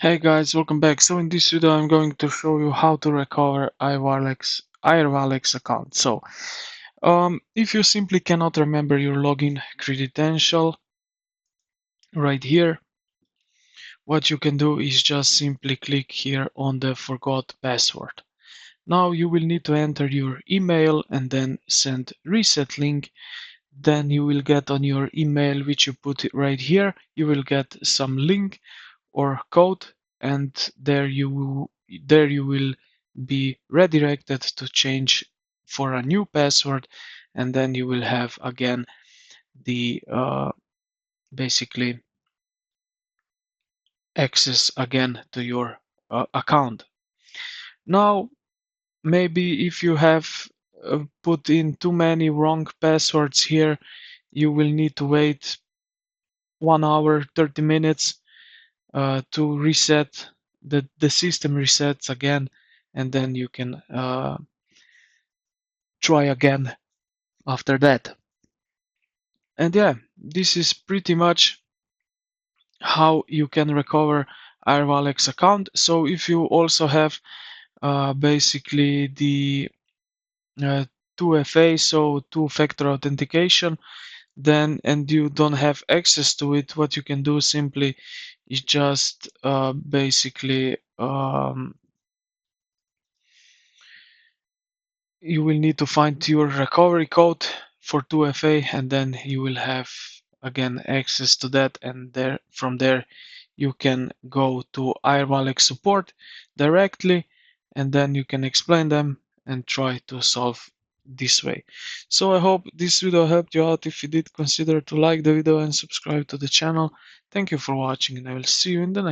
Hey guys, welcome back. So in this video I'm going to show you how to recover Airwallex account. If you simply cannot remember your login credential right here, what you can do is just simply click here on the forgot password. Now you will need to enter your email and then send reset link. Then you will get on your email, which you put it right here, you will get some link or code, and there you will be redirected to change for a new password, and then you will have again the basically access again to your account. Now maybe if you have put in too many wrong passwords here, you will need to wait 1 hour 30 minutes to reset. The system resets again, and then you can try again after that. And yeah, this is pretty much how you can recover Airwallex account. So if you also have basically the uh, 2FA, so two-factor authentication, then and you don't have access to it, what you can do simply is just basically you will need to find your recovery code for 2FA, and then you will have again access to that, and there from there you can go to Airwallex support directly, and then you can explain them and try to solve this way. So I hope this video helped you out. If you did, consider to like the video and subscribe to the channel. Thank you for watching, and I will see you in the next